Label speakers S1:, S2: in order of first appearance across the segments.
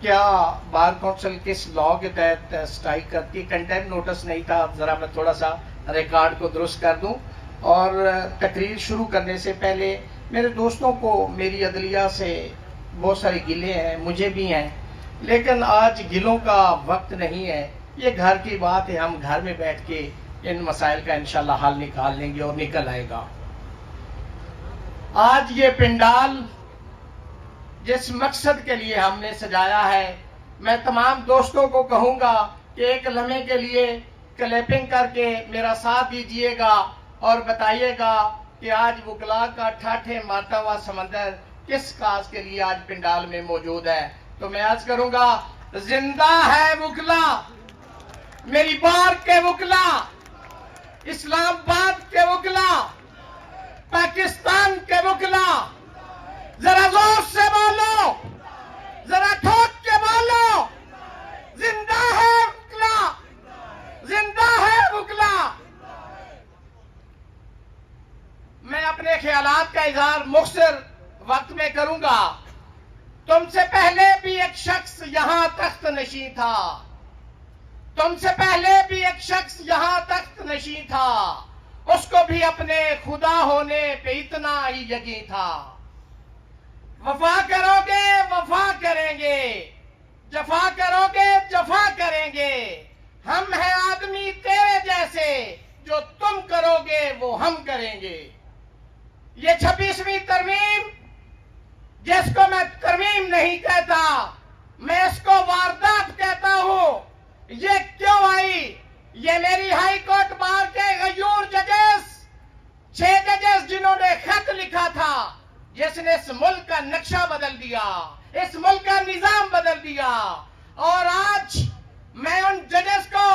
S1: क्या bar council किस law के तहत स्ट्राइक करती है? कंटेम्प्ट नोटिस नहीं था। ज़रा मैं थोड़ा सा रिकॉर्ड को दुरुस्त कर दूं। और तकरीर शुरू करने से पहले मेरे दोस्तों को मेरी अदलिया से बहुत सारे गिले हैं, मुझे भी हैं, लेकिन आज गिलों का वक्त नहीं है। ये घर की बात है, हम घर में बैठ के इन मसाइल का इंशाल्लाह हल निकाल लेंगे और निकल आएगा। आज ये पिंडाल जिस मकसद के लिए हमने सजाया है, मैं तमाम दोस्तों को कहूंगा कि एक लम्हे के लिए क्लैपिंग करके मेरा साथ दीजिएगा और बताइएगा कि आज वकला का ठाठे मारता हुआ समंदर किस काज के लिए आज पिंडाल में मौजूद है। तो मैं आज करूंगा, जिंदा है वकला, मेरी बार के वकला, इस्लामाबाद के वकला, पाकिस्तान के वकला, जरा जोर से बोलो, जरा ठोक के बोलो, जिंदा है वकला, जिंदा है वकला। मैं अपने ख्यालात का इजहार मुख्तसर वक्त में करूंगा। तुमसे पहले भी एक शख्स यहां तख्त नशी था, तुमसे पहले भी एक शख्स यहां तख्त नशी था, उसको भी अपने खुदा होने पे इतना ही यकीन था। वफा करोगे वफा करेंगे, जफा करोगे जफा करेंगे, हम हैं आदमी तेरे जैसे, जो तुम करोगे वो हम करेंगे। ये 26वीं तरमीम, जिसको मैं तरमीम नहीं कहता, मैं इसको वारदात कहता हूं। ये क्यों आई? ये मेरी हाई कोर्ट बार के गयूर जजेस, 6 जजेस जिन्होंने खत लिखा था, जिसने इस मुल्क का नक्शा बदल दिया, इस मुल्क का निजाम बदल दिया। और आज मैं उन जजेस को,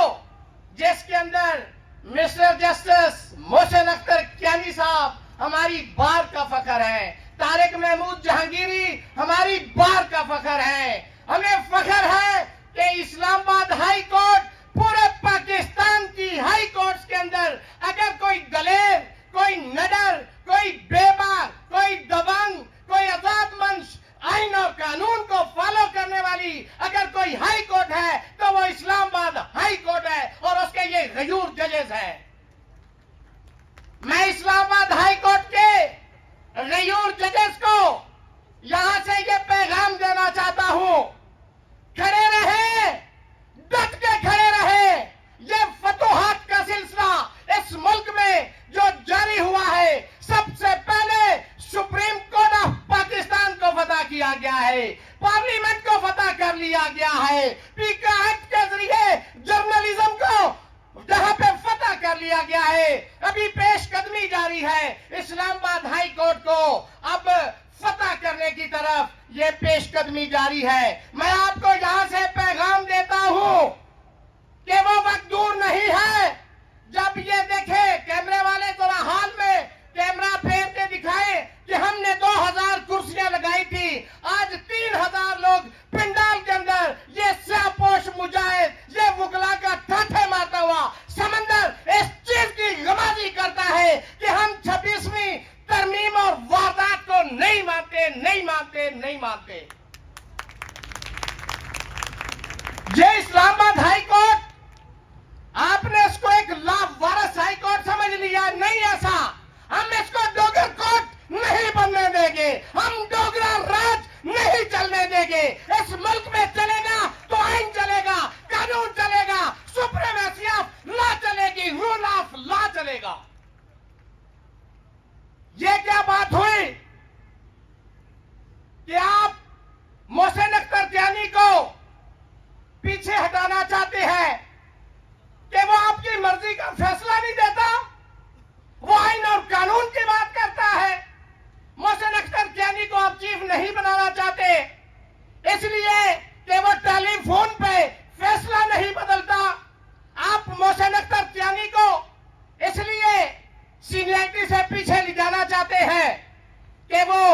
S1: जिसके अंदर मिस्टर जस्टिस मोहसिन अख्तर कियानी साहब हमारी बार का फखर है, तारिक महमूद जहांगीरी हमारी बार का फखर है, हमें फखर है कि इस्लामाबाद हाई कोर्ट पूरे पाकिस्तान की हाई कोर्ट्स के अंदर अगर कोई दलेर, कोई नडर, कोई बेबाक, कोई दबंग, कोई आजाद मंश, आइन और कानून को फॉलो करने वाली अगर कोई हाई कोर्ट है तो वो इस्लामाबाद हाई कोर्ट है और उसके ये गयूर जजेस हैं। मैं इस्लामाबाद हाई कोर्ट के गयूर जजेस को यहां से ये पैगाम देना चाहता हूं, खड़े रहे, डट के खड़े रहे। ये फतूहात का सिलसिला इस मुल्क में जो जारी हुआ है, सबसे पहले सुप्रीम कोर्ट ऑफ पाकिस्तान को फतह किया गया है, पार्लियामेंट को फतह कर लिया गया है, पीका एक्ट के जरिए जर्नलिज्म को जहां पे फतह कर लिया गया है। अभी पेश कदमी जारी है इस्लामाबाद हाई कोर्ट को अब फतह करने की तरफ, ये पेश कदमी जारी है। मैं आपको यहां से पैगाम देता हूं कि वो वक्त दूर नहीं है जब ये देखे, कैमरे वाले थोड़ा हाल में कैमरा फेर के दिखाए कि हमने 2000 कुर्सियां लगाई थी, आज 3000 लोग पिंडाल के अंदर, ये स्यापोश मुजाहिद, ये वकला का ठाठे मारता हुआ समंदर इस चीज की गमाजी करता है कि हम 26वीं तरमीम और वारदात को नहीं मानते, नहीं मानते, नहीं मानते। ये इस्लामाबाद हाई कोर्ट, आपने इसको एक लावारिस हाई कोर्ट समझ लिया, नहीं ऐसा। हम इसको डोगर कोर्ट नहीं बनने देंगे, हम डोगरा राज नहीं चलने देंगे। इस मुल्क में चलेगा तो आइन चलेगा, कानून चलेगा, सुप्रीमेसी ऑफ लॉ चलेगी, रूल ऑफ लॉ चलेगा। ये क्या बात हुई कि आप मोहसिन अख्तर कियानी को पीछे हटाना चाहते हैं कि वो आपकी मर्जी का फैसला नहीं देता, वो आइन और कानून की बात करता है। मोहसिन अख्तर कियानी को आप चीफ नहीं बनाना चाहते इसलिए कि वो टेलीफोन पे फैसला नहीं बदलता। आप मोहसिन अख्तर कियानी को इसलिए सीनियरिटी से पीछे ले जाना चाहते हैं कि वो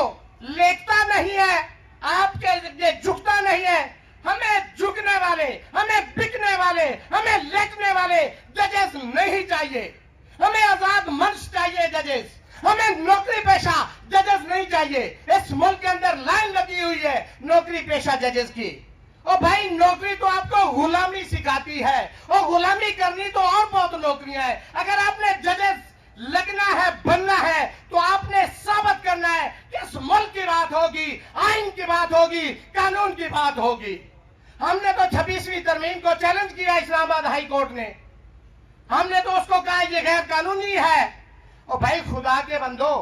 S1: लेटता नहीं है, आपके लिए झुकता नहीं है। हमें झुकने वाले, हमें बिकने वाले, हमें लेटने वाले जजेस नहीं चाहिए, हमें आजाद मंच चाहिए जजेस, हमें नौकरी पेशा जजेस नहीं चाहिए। इस मुल्क के अंदर लाइन लगी हुई है नौकरी पेशा जजेस की, और भाई नौकरी तो आपको गुलामी सिखाती है, और गुलामी करनी तो और बहुत नौकरियां हैं। अगर आपने जजेस लगना है, बनना है, तो आपने साबित करना है कि इस मुल्क की बात होगी, आइन की बात होगी, कानून की बात होगी। हमने तो 26वीं तरमीम को चैलेंज किया इस्लामाबाद हाई कोर्ट ने, हमने तो उसको कहा ये गैर कानूनी है। और भाई खुदा के बंदो,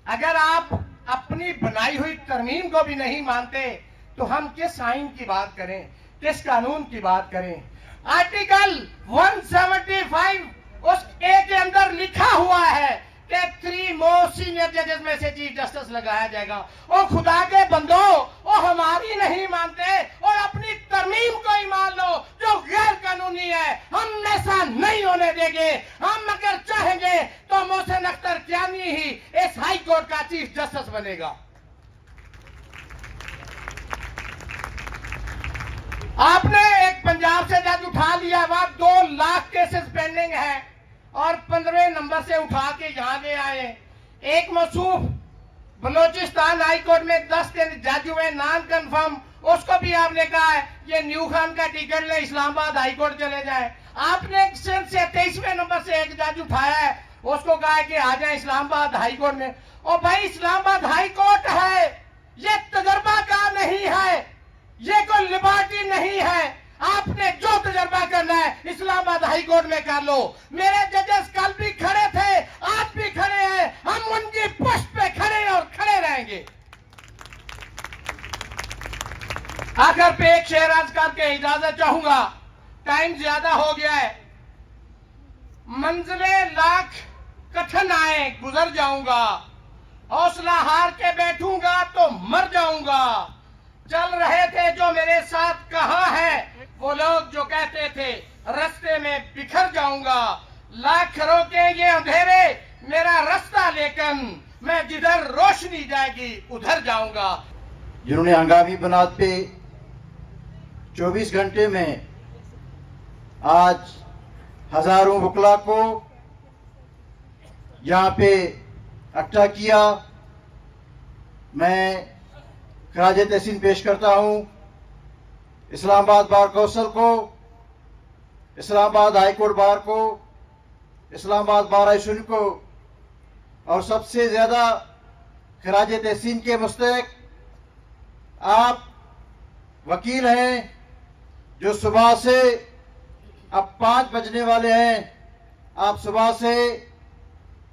S1: अगर आप अपनी बनाई हुई तरमीम को भी नहीं मानते तो हम किस आइन की बात करें, किस कानून की बात करें। आर्टिकल 175 उस ए के अंदर लिखा हुआ है कि 3 मोस्ट सीनियर जजेस में से चीफ जस्टिस लगाया जाएगा। और खुदा के बंदो, वो हमारी नहीं मानते और अपनी तरमीम को ही मान लो जो गैर कानूनी है। हम ऐसा नहीं होने देंगे। हम अगर चाहेंगे तो मोहसिन अख्तर कियानी ही इस हाई कोर्ट का चीफ जस्टिस बनेगा। आपने एक पंजाब से जज उठा लिया, वहां 2 लाख केसेस पेंडिंग है और 15वें नंबर से उठा के यहां ले आए। एक मसूफ बलोचिस्तान हाई कोर्ट में 10 दिन जज हुए नॉन कंफर्म, उसको भी आपने कहा है ये न्यू खान का टिकट ले इस्लामाबाद हाई कोर्ट चले जाए। आपने सिंध से 23वें नंबर से एक जज उठाया है, उसको कहा है कि आ जाए इस्लामाबाद हाई कोर्ट में। और भाई इस्लामाबाद हाई कोर्ट है, ये तजर्बा का नहीं है, ये कोई लिबर्टी नहीं है। आपने जो तजर्बा करना है इस्लामाबाद हाई कोर्ट में कर लो। मेरे जजेस कल भी खड़े थे, आज भी खड़े हैं, हम उनकी पुष्ट पे खड़े हैं और खड़े रहेंगे। आखिर पे एक शेर अर्ज करके इजाजत चाहूंगा, टाइम ज्यादा हो गया है। मंजिले लाख कठिन आए गुजर जाऊंगा, हौसला हार के बैठूंगा तो मर जाऊंगा। चल रहे थे जो मेरे साथ कहाँ है वो लोग जो कहते थे रास्ते में बिखर जाऊंगा। लाख रोके ये अंधेरे मेरा रास्ता, लेकिन मैं जिधर रोशनी जाएगी उधर जाऊंगा।
S2: जिन्होंने हंगामी बुनियाद पे 24 घंटे में आज हजारों वकला को यहाँ पे इकट्ठा किया, मैं खराज तहसीन पेश करता हूँ इस्लामाबाद बार कौंसिल को, इस्लामाबाद हाई कोर्ट बार को, इस्लामाबाद बार एसोसिएशन को, और सबसे ज़्यादा खराज तहसीन के मुस्तहिक आप वकील हैं जो सुबह से अब 5 बजने वाले हैं। आप सुबह से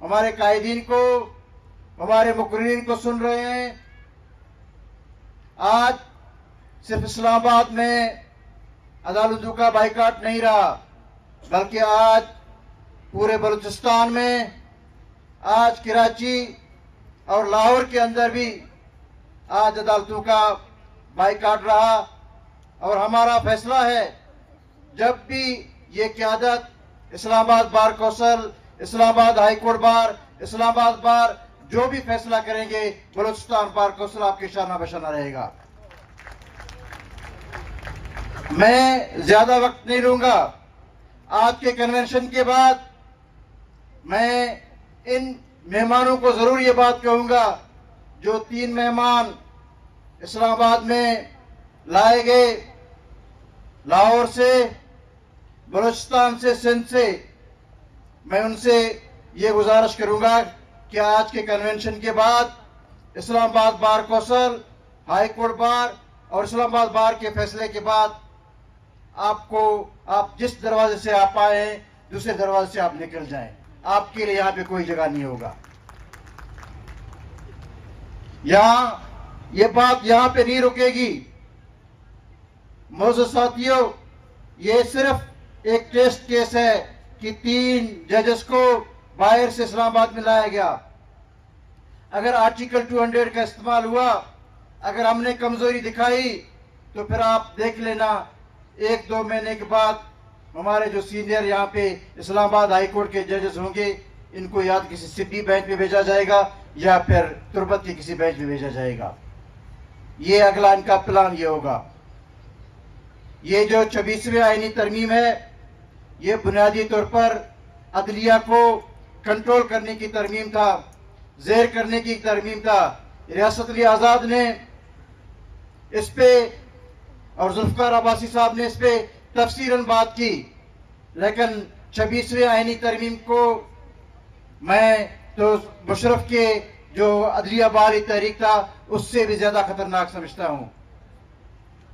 S2: हमारे कायदीन को, हमारे मुकर्रीन को सुन रहे हैं। आज सिर्फ इस्लामाबाद में अदालतों का बाइकाट नहीं रहा, बल्कि आज पूरे बलूचिस्तान में, आज कराची और लाहौर के अंदर भी आज अदालतों का बाइकाट रहा। और हमारा फैसला है, जब भी ये क़यादत Islamabad bar council, Islamabad high court bar, Islamabad bar जो भी फैसला करेंगे, बलूचिस्तान बार कौंसिल आपके शाना बशाना रहेगा। मैं ज्यादा वक्त नहीं लूंगा। आज के कन्वेंशन के बाद मैं इन मेहमानों को जरूर ये बात कहूंगा, जो 3 मेहमान इस्लामाबाद में लाए गए, लाहौर से, बलूचिस्तान से, सिंध से, मैं उनसे ये गुजारिश करूंगा कि आज के कन्वेंशन के बाद Islamabad bar council, high court bar और इस्लामाबाद बार के फैसले के बाद आप जिस दरवाजे से आप आए हैं, दूसरे दरवाजे से आप निकल जाएं। आपके लिए यहाँ पे कोई जगह नहीं होगा। ये बात यहाँ पे नहीं रुकेगी। मौजूद साथियों, ये सिर्फ एक टेस्ट केस है कि 3 जजेस को बाहर से इस्लामाबाद में लाया गया। अगर आर्टिकल 200 का इस्तेमाल हुआ, अगर हमने कमजोरी दिखाई, तो फिर आप देख लेना 1-2 महीने के बाद हमारे जो सीनियर यहाँ पे इस्लामाबाद हाई कोर्ट के जजेस होंगे, इनको या किसी सिटी बेंच में भेजा जाएगा या फिर तुर्बत के किसी बेंच में भेजा जाएगा। ये अगला इनका प्लान ये होगा। ये जो 26वीं आईनी तरमीम है, ये बुनियादी तौर पर अदलिया को कंट्रोल करने की तरमीम था, ज़ेर करने की तरमीम था। रियासत अली आज़ाद ने इस पे اور ذوالفقار عباسی صاحب نے اس پہ تفصیلاً بات کی، لیکن 26ویں آئینی ترمیم کو میں تو مشرف کے جو عدلیہ بحالی تحریک تھا اس سے بھی زیادہ خطرناک سمجھتا ہوں.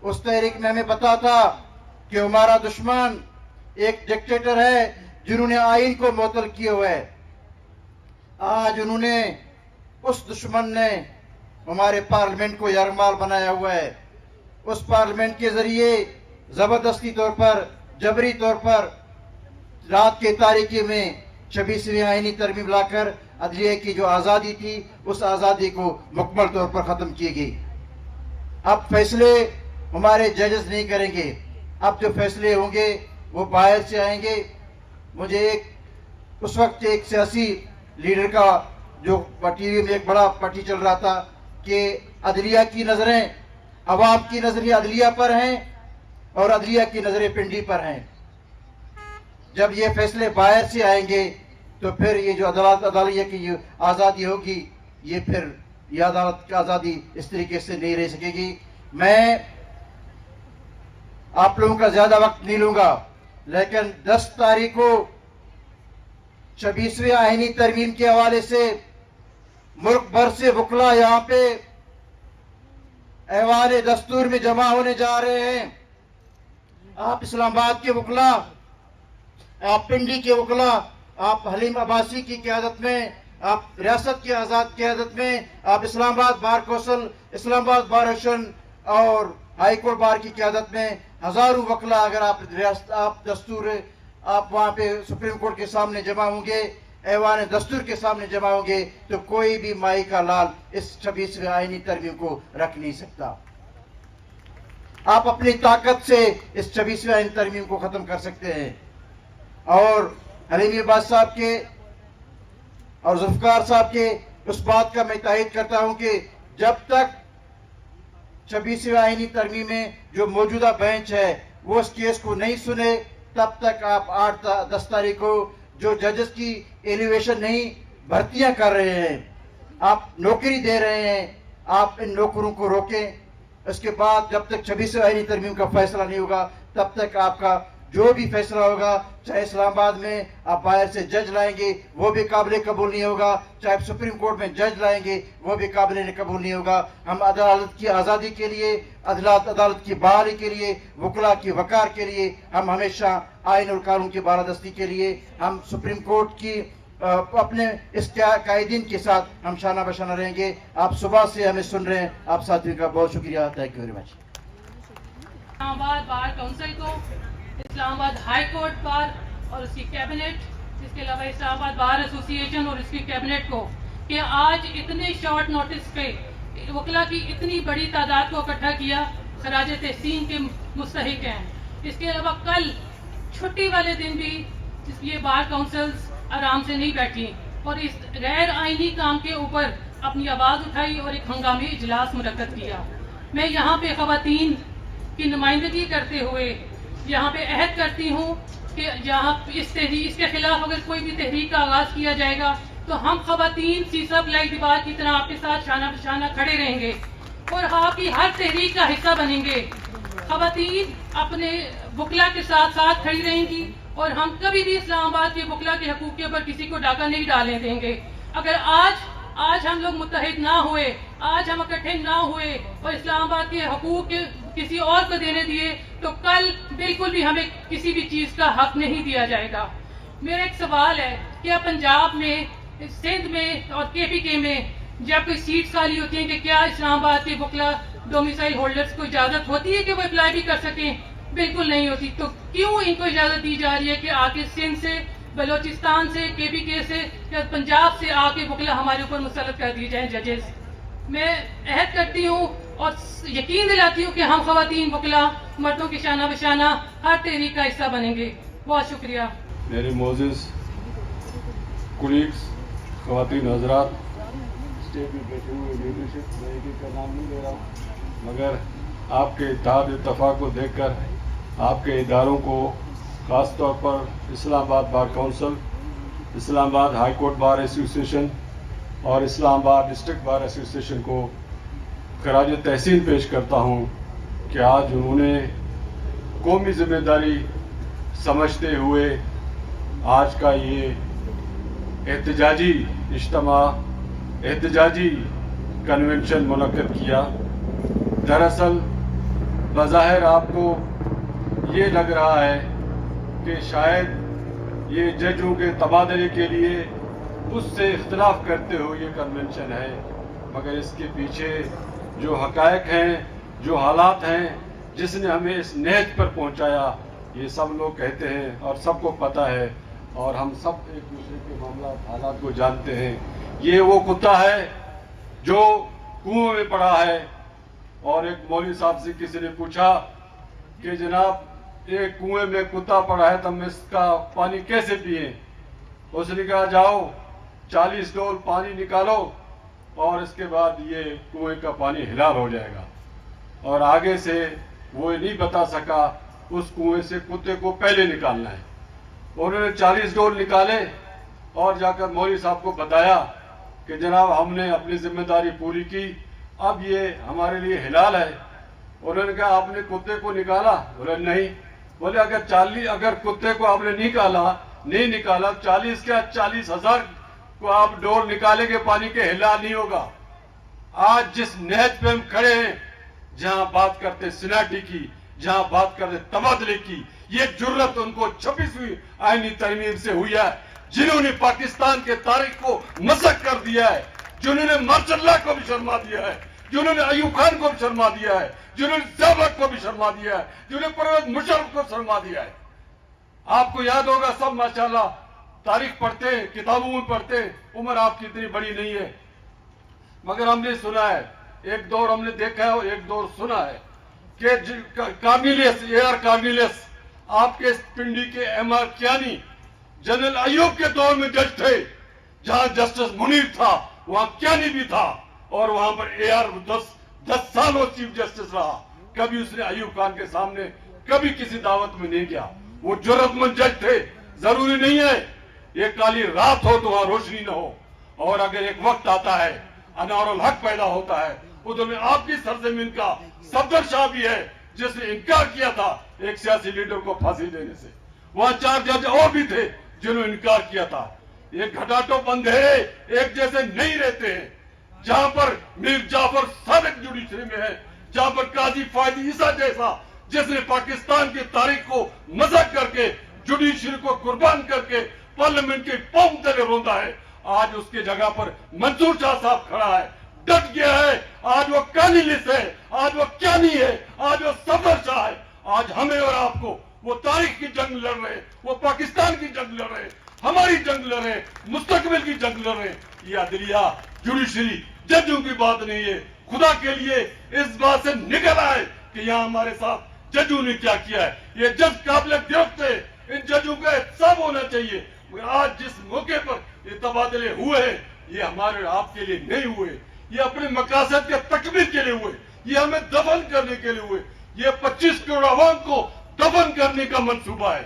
S2: اس تحریک میں ہمیں پتا تھا کہ ہمارا دشمن ایک ڈکٹیٹر ہے جنہوں نے آئین کو معطل کیے ہوئے. آج انہوں نے اس دشمن نے ہمارے پارلیمنٹ کو یرغمال بنایا ہوا ہے. اس پارلیمنٹ کے ذریعے زبردستی طور پر، جبری طور پر رات کے تاریکی میں 26ویں آئینی ترمیم لا کر عدلیہ کی جو آزادی تھی اس آزادی کو مکمل طور پر ختم کی گئی. اب فیصلے ہمارے ججز نہیں کریں گے، اب جو فیصلے ہوں گے وہ باہر سے آئیں گے. مجھے اس وقت ایک سیاسی لیڈر کا جو ٹی وی میں ایک بڑا پٹی چل رہا تھا کہ عدلیہ کی نظریں، عوام کی نظریں عدلیہ پر ہیں اور عدلیہ کی نظریں پنڈی پر ہیں. جب یہ فیصلے باہر سے آئیں گے تو پھر یہ جو عدلیہ کی جو آزادی ہوگی یہ پھر یہ عدالت کی آزادی اس طریقے سے نہیں رہ سکے گی. میں آپ لوگوں کا زیادہ وقت نہیں لوں گا، لیکن 10 تاریخ کو 26ویں آئینی ترمیم کے حوالے سے ملک بھر سے وکلا یہاں پہ ایوان دستور میں جمع ہونے جا رہے ہیں. آپ اسلام آباد کے وکلا، آپ پنڈی کے وکلا، آپ حلیم عباسی کی قیادت میں، آپ ریاست کی آزاد قیادت میں، آپ اسلام آباد بار کونسل، اسلام آباد بار ایسوسیشن اور ہائی کورٹ بار کی قیادت میں ہزاروں وکلا اگر آپ دستور آپ وہاں پہ سپریم کورٹ کے سامنے جمع ہوں گے، ایوان دستور کے سامنے جمع ہوں گے تو کوئی بھی مائی کا لال اس 26ویں آئینی ترمیم کو رکھ نہیں سکتا. آپ اپنی طاقت سے اس 26ویں آئینی ترمیم کو ختم کر سکتے ہیں. اور حلیم عباس صاحب کے اور ذوالفقار صاحب کے اس بات کا میں تائید کرتا ہوں کہ جب تک 26ویں آئینی ترمیم میں جو موجودہ بینچ ہے وہ اس کیس کو نہیں سنے تب تک آپ 10 تاریخ کو جو ججز کی ایلیویشن نہیں بھرتیاں کر رہے ہیں، آپ نوکری دے رہے ہیں، آپ ان نوکروں کو روکیں. اس کے بعد جب تک 26ویں آئینی ترمیم کا فیصلہ نہیں ہوگا تب تک آپ کا جو بھی فیصلہ ہوگا، چاہے اسلام آباد میں آپ باہر سے جج لائیں گے وہ بھی قابل قبول نہیں ہوگا، چاہے سپریم کورٹ میں جج لائیں گے وہ بھی قابل قبول نہیں ہوگا. ہم عدالت کی آزادی کے لیے، عدالت کی بحالی کے لیے، وکلا کی وقار کے لیے، ہم ہمیشہ آئین اور قانون کی بالادستی کے لیے، ہم سپریم کورٹ کی اپنے اس قائدین کے ساتھ ہم شانہ بشانہ رہیں گے. آپ صبح سے ہمیں سن رہے ہیں، آپ ساتھیوں کا بہت شکریہ. Thank you very much.
S3: Islamabad bar council کو، اسلام آباد ہائی کورٹ بار اور اس کی کیبنٹ، اس کے علاوہ اسلام آباد بار ایسوسی ایشن اور اس کی کیبنٹ کو کہ آج اتنے شارٹ نوٹس پہ وکلا کی اتنی بڑی تعداد کو اکٹھا کیا، خراج تحسین کے مستحق ہیں. اس کے علاوہ کل چھٹی والے دن بھی یہ بار کونسلز آرام سے نہیں بیٹھی اور اس غیر آئینی کام کے اوپر اپنی آواز اٹھائی اور ایک ہنگامی اجلاس منعقد کیا. میں یہاں پہ خواتین کی نمائندگی کرتے ہوئے یہاں پہ عہد کرتی ہوں کہ یہاں اس کے خلاف اگر کوئی بھی تحریک کا آغاز کیا جائے گا تو ہم خواتین سیسا پلائی دیوار کی طرح آپ کے ساتھ شانہ بشانہ کھڑے رہیں گے اور آپ کی ہر تحریک کا حصہ بنیں گے. خواتین اپنے وکلا کے ساتھ ساتھ کھڑی رہیں گی اور ہم کبھی بھی اسلام آباد کے وکلا کے حقوق کے اوپر کسی کو ڈاکہ نہیں ڈالنے دیں گے. اگر آج ہم لوگ متحد نہ ہوئے، آج ہم اکٹھے نہ ہوئے اور اسلام آباد کے حقوق کسی اور کو دینے دیے تو کل بالکل بھی ہمیں کسی بھی چیز کا حق نہیں دیا جائے گا. میرا ایک سوال ہے کہ پنجاب میں، سندھ میں اور KPK میں جب کوئی سیٹس خالی ہوتی ہیں کہ کیا اسلام آباد کے وکلا ڈومیسائل ہولڈرز کو اجازت ہوتی ہے کہ وہ اپلائی بھی کر سکیں؟ بالکل نہیں ہوتی. تو کیوں ان کو اجازت دی جا رہی ہے کہ آ کے سندھ سے، بلوچستان سے، KPK سے یا پنجاب سے آ کے وکلا ہمارے اوپر مسلط کر دی جائیں ججز؟ میں عہد کرتی ہوں اور یقین دلاتی ہوں کہ ہم خواتین وکلا مردوں کی شانہ بشانہ ہر تحریک کا حصہ بنیں گے. بہت شکریہ.
S4: میرے معزز کولیگز، خواتین حضرات، اسٹیج میں بیٹھے ہوئے لیڈرشپ، میں ایک کا نام نہیں لے رہا ہوں، مگر آپ کے اتحاد اتفاق کو دیکھ کر آپ کے اداروں کو، خاص طور پر اسلام آباد بار کونسل، اسلام آباد ہائی کورٹ بار ایسوسی ایشن اور اسلام آباد ڈسٹرکٹ بار ایسوسی ایشن کو خراج تحسین پیش کرتا ہوں کہ آج انہوں نے قومی ذمہ داری سمجھتے ہوئے آج کا یہ احتجاجی اجتماع، احتجاجی کنونشن منعقد کیا۔ دراصل بظاہر آپ کو یہ لگ رہا ہے کہ شاید یہ ججوں کے تبادلے کے لیے اس سے اختلاف کرتے ہوئے یہ کنونشن ہے، مگر اس کے پیچھے جو حقائق ہیں، جو حالات ہیں، جس نے ہمیں اس نہج پر پہنچایا، یہ سب لوگ کہتے ہیں اور سب کو پتہ ہے، اور ہم سب ایک دوسرے کے معاملات حالات کو جانتے ہیں۔ یہ وہ کتا ہے جو کنویں میں پڑا ہے، اور ایک مولوی صاحب سے کسی نے پوچھا کہ جناب ایک کنویں میں کتا پڑا ہے تو ہم اس کا پانی کیسے پئیں؟ اس نے کہا جاؤ 40 ڈول پانی نکالو اور اس کے بعد یہ کنویں کا پانی حلال ہو جائے گا۔ اور آگے سے وہ نہیں بتا سکا اس کنویں سے کتے کو پہلے نکالنا ہے۔ انہوں نے 40 ڈول نکالے اور جا کر مولوی صاحب کو بتایا کہ جناب ہم نے اپنی ذمہ داری پوری کی، اب یہ ہمارے لیے حلال ہے۔ انہوں نے کہا آپ نے کتے کو نکالا؟ بولے نہیں۔ بولے اگر کتے کو آپ نے نہیں نکالا 40 کیا 40,000 کو آپ ڈول نکالیں گے پانی کے، حلال نہیں ہوگا۔ آج جس نہج پہ ہم کھڑے ہیں، جہاں بات کرتے سیناٹی کی، جہاں بات کرتے تبادلے کی، یہ جرت ان کو 26ویں آئینی ترمیم سے ہوئی ہے، جنہوں نے پاکستان کے تاریخ کو مسخ کر دیا ہے، جنہوں نے ماشاء اللہ کو بھی شرما دیا ہے، جنہوں نے ایوب خان کو بھی شرما دیا ہے، جنہوں نے ضیاء کو بھی شرما دیا ہے، جنہوں نے پرویز مشرف کو شرما دیا ہے۔ آپ کو یاد ہوگا سب ماشاءاللہ تاریخ پڑھتے ہیں، کتابوں میں پڑھتے ہیں، عمر آپ کی اتنی بڑی نہیں ہے، مگر ہم نے سنا ہے، ایک دور ہم نے دیکھا ہے اور ایک دور سنا ہے کہ کارنیلیس آپ کے پنڈی کے M R Kayani general Ayub کے دور میں جج تھے، جہاں جسٹس منیر تھا وہاں کیانی بھی تھا، اور وہاں پر دس سال وہ چیف جسٹس رہا۔ کبھی اس نے ایوب خان کے سامنے کبھی کسی دعوت میں نہیں گیا۔ وہ جرت مند جج تھے۔ ضروری نہیں ہے یہ کالی رات ہو تو وہاں روشنی نہ ہو، اور اگر ایک وقت آتا ہے انوار الحق پیدا ہوتا ہے، ادھر میں آپ کی سرزمین کا صفدر شاہ بھی ہے جس نے انکار کیا تھا ایک سیاسی لیڈر کو پھانسی دینے سے۔ وہاں 4 جج اور بھی تھے جنہوں نے انکار کیا تھا۔ یہ گھٹاٹو بندھے ایک جیسے نہیں رہتے ہیں۔ جہاں پر میر جعفر صادق جوڈیشری میں ہے، جہاں پر قاضی فائد عیسیٰ جیسا جس نے پاکستان کی تاریخ کو مسخ کر کے جوڈیشری کو قربان کر کے پارلیمنٹ کے پاؤں تلے روندا ہے، آج اس کے جگہ پر منصور شاہ صاحب کھڑا ہے، ڈٹ گیا ہے۔ آج وہ کارنیلیس ہے، آج وہ کیانی ہے، آج وہ صفدر شاہ ہے۔ آج ہمیں اور آپ کو وہ تاریخ کی جنگ لڑ رہے، وہ پاکستان کی جنگ لڑ رہے، ہماری جنگ لڑ رہے، مستقبل کی جنگ لڑ رہے۔ یہ عدلیہ جوڈیشری ججوں کی بات نہیں ہے، خدا کے لیے اس بات سے نکل آئے کہ یہاں ہمارے ساتھ ججوں نے کیا کیا ہے۔ یہ جج قابل گرفت ہے، ان ججوں کا احتساب ہونا چاہیے۔ مگر آج جس موقع پر یہ تبادلے ہوئے ہیں، یہ ہمارے آپ کے لیے نہیں ہوئے، یہ اپنے مقاصد کے تکمیل کے لیے ہوئے، یہ ہمیں دفن کرنے کے لیے ہوئے۔ یہ 25 کروڑ عوام کو دفن کرنے کا منصوبہ ہے۔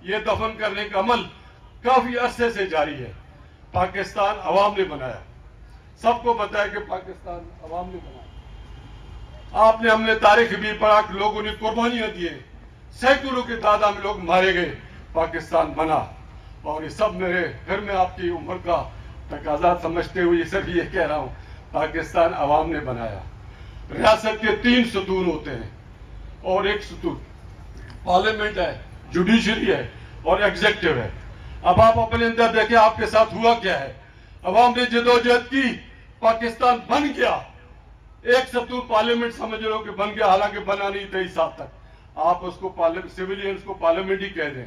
S4: یہ دفن کرنے کا عمل کافی عرصے سے جاری ہے۔ پاکستان عوام نے بنایا، سب کو پتا ہے کہ پاکستان عوام نے بنایا۔ آپ نے ہم نے تاریخ بھی پڑھا کہ لوگوں نے قربانیاں دی ہیں، سینکڑوں کی تعداد میں لوگ مارے گئے، پاکستان بنا۔ اور یہ سب پھر میں آپ کی عمر کا تقاضا سمجھتے ہوئے یہ سب یہ کہہ رہا ہوں، پاکستان عوام نے بنایا۔ ریاست کے 3 ستون ہوتے ہیں، اور ایک ستون پارلیمنٹ ہے، جوڈیشری ہے اور ایگزیکٹو ہے۔ اب آپ اپنے اندر دیکھیں آپ کے ساتھ ہوا کیا ہے۔ عوام نے جدوجہد کی، پاکستان بن گیا۔ ایک ستون پارلیمنٹ سمجھ لو کہ بن گیا، حالانکہ بنا نہیں تھا اس سال تک۔ آپ اس کو سیویلینز کو پارلیمنٹ ہی کہہ دیں۔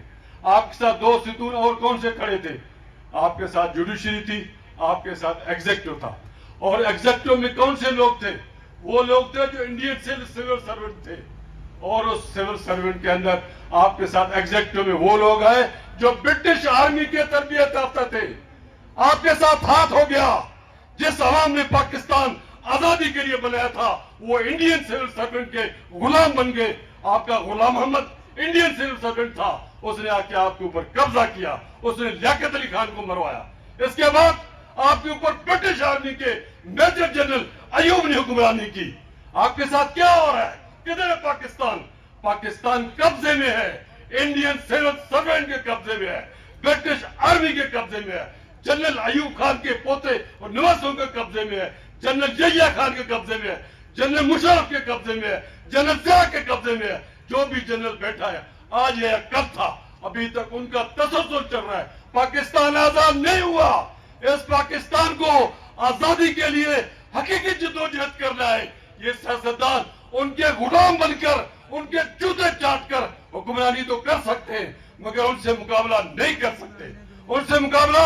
S4: آپ کے ساتھ 2 ستون اور کون سے کھڑے تھے؟ آپ کے ساتھ جوڈیشری تھی، آپ کے ساتھ ایگزیکٹو تھا۔ اور ایگزیکٹو میں کون سے لوگ تھے؟ وہ لوگ تھے جو انڈین سول سرونٹ تھے، اور اس سول سرونٹ کے اندر آپ کے ساتھ ایگزیکٹو میں وہ لوگ آئے جو برٹش آرمی کے تربیت یافتہ تھے۔ آپ کے ساتھ ہاتھ ہو گیا۔ جس عوام نے پاکستان آزادی کے لیے بنایا تھا وہ انڈین سول سرونٹ کے غلام بن گئے۔ آپ کا غلام محمد انڈین سول سرونٹ تھا، اس نے آ کے آپ کے اوپر قبضہ کیا، اس نے لیاقت علی خان کو مروایا۔ اس کے بعد آپ کے اوپر برٹش آرمی کے میجر جنرل ایوب نے حکمرانی کی۔ آپ کے ساتھ کیا ہو رہا ہے؟ किधर है पाकिस्तान? पाकिस्तान कब्जे में है, इंडियन सिविल सर्वेंट के कब्जे में है, ब्रिटिश आर्मी के कब्जे में है, जनरल अयूब खान के पोते और नवाजों के कब्जे में है, जनरल जहिया खान के कब्जे में है, जनरल मुशर्रफ के कब्जे में है, जनरल जिया के कब्जे में है। जो भी जनरल बैठा है आज या कब था, अभी तक उनका तसल्सल चल रहा है। पाकिस्तान आजाद नहीं हुआ। इस पाकिस्तान को आजादी के लिए हकीकी जद्दोजहद करना है। ये सियासतदान उनके गुलाम बनकर, उनके जूते चाटकर हुक्मरानी तो कर सकते हैं, मगर उनसे मुकाबला नहीं कर सकते। उनसे मुकाबला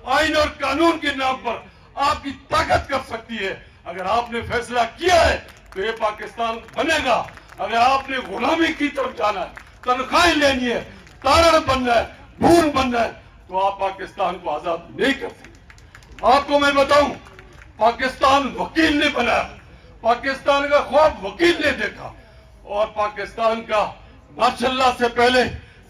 S4: आइन और कानून के नाम पर आपकी ताकत कर सकती है। अगर आपने फैसला किया है तो ये पाकिस्तान बनेगा। अगर आपने गुलामी की तरफ जाना है, तनख्वाहें लेनी है, तारण बनना है, भून बनना है, तो आप पाकिस्तान को आजाद नहीं कर सकते। आपको मैं बताऊं, पाकिस्तान वकील ने बनाया, पाकिस्तान का ख्वाब वकील ने देखा, और पाकिस्तान का माशाल्लाह से पहले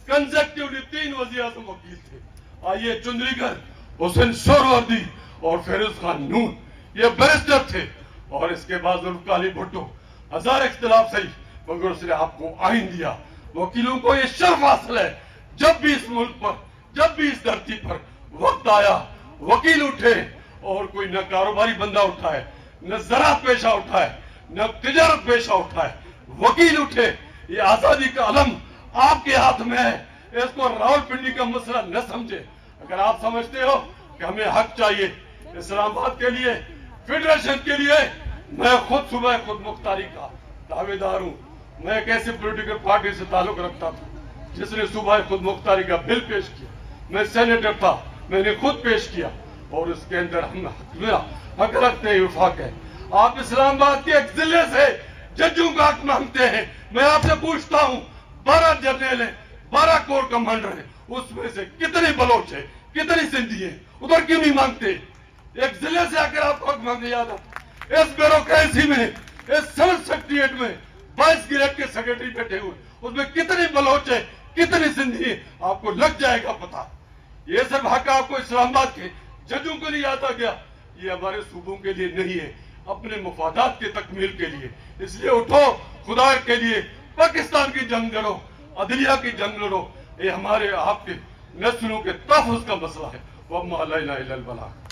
S4: कंसेक्टिवली 3 वज़ीर-ए-आज़म वकील थे। आइए चुंदरीकर, हुसैन सोहरावर्दी और फिरोज खान नून, ये बैरिस्टर थे। और इसके बाद जुल्फ़िकार अली भुट्टो, हजार इख्तिलाफ सही, मगर उसने आपको आइन दिया। वकीलों को ये शर्फ हासिल है, जब भी इस मुल्क पर, जब भी इस धरती पर वक्त आया, वकील उठे, और कोई न कारोबारी बंदा उठा है, न ज़राअत पेशा उठा है, न तिजारत पेशा उठा है, वकील उठे। ये आजादी का अलम आपके हाथ में है। इसको रावलपिंडी का मसला न समझे। अगर आप समझते हो कि हमें हक चाहिए इस्लामाबाद के लिए, फेडरेशन के लिए, मैं खुद सुबह खुद मुख्तारी का दावेदार हूं। मैं एक ऐसी पॉलिटिकल पार्टी से ताल्लुक रखता था जिसने सुबह खुद मुख्तारी का बिल पेश किया। मैं सेनेटर था, मैंने खुद पेश किया, और उसके अंदर हम हक रखते हैं, वफाक है। आप इस्लामाबाद के एक जिले से जजों का हक मांगते हैं। मैं आपसे पूछता हूं, 12 जर्नल है, 12 कोर कमांडर है, उसमें से कितने बलोच है, कितनी सिंधी है, उधर क्यों नहीं मांगते? एक जिले से आकर आपको हक मांगे। याद है इस ब्यूरोक्रेसी में, इस सिविल सेक्रेटरिएट में 22 ग्रेड के सेक्रेटरी बैठे हुए, उसमें कितने बलोच है, कितनी सिंधी है, आपको लग जाएगा पता। ये सिर्फ हक आपको इस्लामाबाद के जजों के लिए आता गया, ये हमारे सूबों के लिए नहीं है, अपने मुफादात के तकमील के लिए। इसलिए उठो, खुदा के लिए पाकिस्तान की जंग लड़ो, अदलिया की जंग लड़ो। ये हमारे आपके नस्लों के तहफ़्फ़ुज़ का मसला है। वम्मा अलैना इल्लल बलाग।